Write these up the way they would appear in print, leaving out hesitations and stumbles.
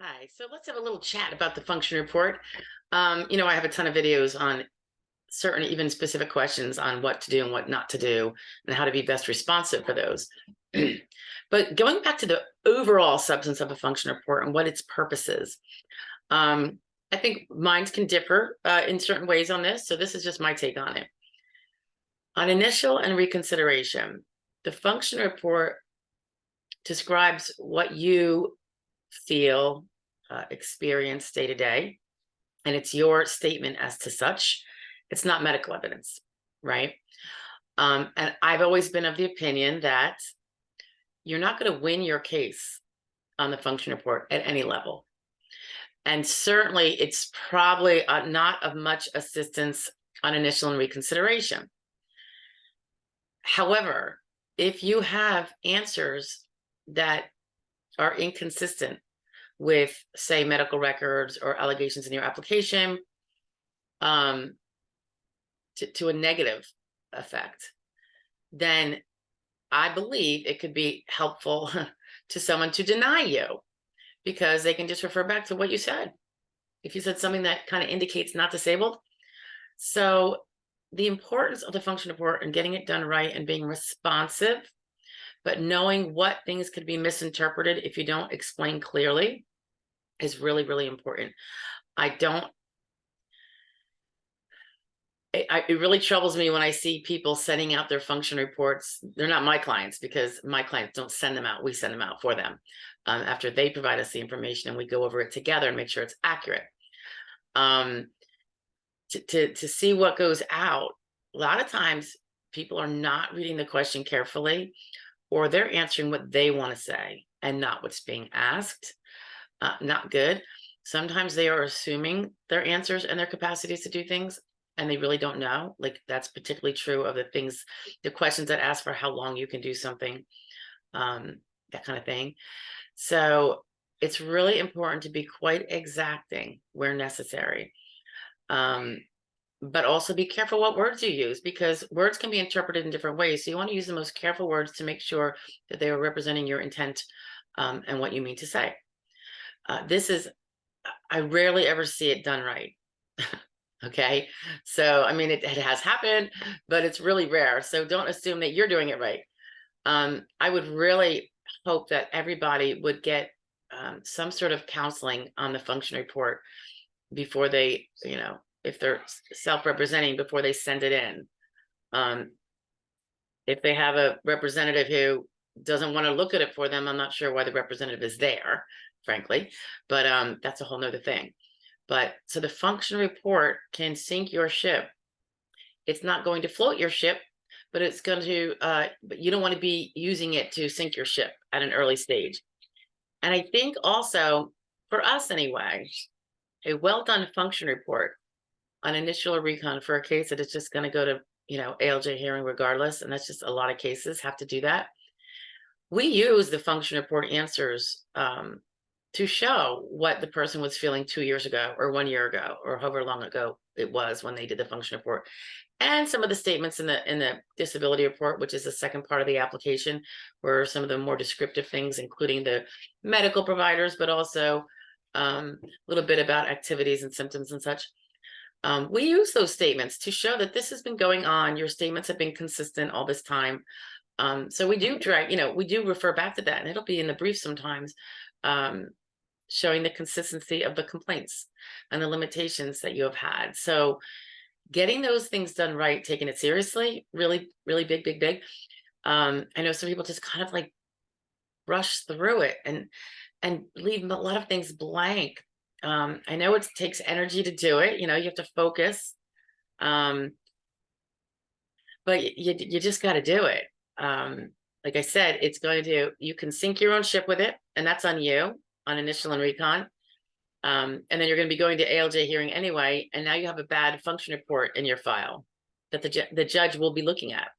Hi, so let's have a little chat about the function report. I have a ton of videos on certain, even specific questions on what to do and what not to do, and how to be best responsive for those. But going back to the overall substance of a function report and what its purpose is, I think minds can differ in certain ways on this. So this is just my take on it. On initial and reconsideration, the function report describes what you feel, experience day to day, and it's your statement as to such. It's not medical evidence, right? And I've always been of the opinion that you're not going to win your case on the function report at any level. And certainly it's probably not of much assistance on initial and reconsideration. However, if you have answers that are inconsistent with, say, medical records or allegations in your application, um, to a negative effect, then I believe it could be helpful to someone to deny you, because they can just refer back to what you said. If you said something that kind of indicates not disabled. So the importance of the function report and getting it done right and being responsive, but knowing what things could be misinterpreted if you don't explain clearly, is really, really important. I don't, it really troubles me when I see people sending out their function reports. They're not my clients, because my clients don't send them out. We send them out for them after they provide us the information, and we go over it together and make sure it's accurate. To see what goes out, a lot of times people are not reading the question carefully, or they're answering what they want to say and not what's being asked. Not good. Sometimes they are assuming their answers and their capacities to do things, and they really don't know. Like, that's particularly true of the questions that ask for how long you can do something, that kind of thing. So it's really important to be quite exacting where necessary. But also be careful what words you use, because words can be interpreted in different ways. So you want to use the most careful words to make sure that they are representing your intent, and what you mean to say. I rarely ever see it done right. Okay. So, I mean, it has happened, but it's really rare. So don't assume that you're doing it right. I would really hope that everybody would get some sort of counseling on the function report before they, if they're self-representing, before they send it in. If they have a representative who doesn't want to look at it for them, I'm not sure why the representative is there, frankly, but that's a whole nother thing. But so the function report can sink your ship. It's not going to float your ship, but it's going to, but you don't want to be using it to sink your ship at an early stage. And I think also, for us anyway, a well done function report on initial or recon for a case that is just going to go to, ALJ hearing regardless, and that's just a lot of cases have to do that. We use the function report answers to show what the person was feeling 2 years ago or 1 year ago, or however long ago it was when they did the function report, and some of the statements in the disability report, which is the second part of the application, were some of the more descriptive things, including the medical providers, but also a little bit about activities and symptoms and such. We use those statements to show that this has been going on. Your statements have been consistent all this time. So we do we do refer back to that, and it'll be in the brief sometimes, showing the consistency of the complaints and the limitations that you have had. So getting those things done right, taking it seriously, really, really big, big, big. I know some people just kind of like rush through it and leave a lot of things blank. I know it takes energy to do it. You have to focus, but you just got to do it. Like I said, you can sink your own ship with it, and that's on you on initial and recon. And then you're going to be going to ALJ hearing anyway, and now you have a bad function report in your file that the judge will be looking at.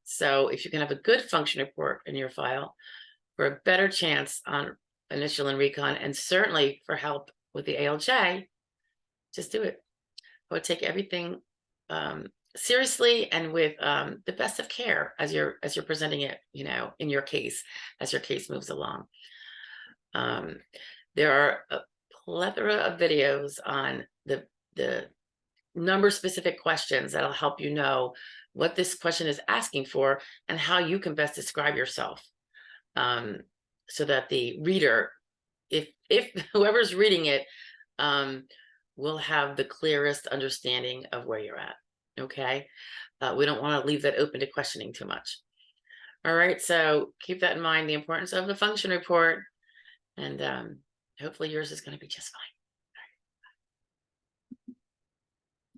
So if you can have a good function report in your file, for a better chance on initial and recon, and certainly for help with the ALJ, just do it. I would take everything seriously and with the best of care as you're presenting it, in your case, as your case moves along. There are a plethora of videos on the number specific questions that'll help you know what this question is asking for and how you can best describe yourself, um, so that the reader, if whoever's reading it, um, will have the clearest understanding of where you're at. Okay, we don't want to leave that open to questioning too much. All right, so keep that in mind, the importance of the function report, and hopefully yours is going to be just fine.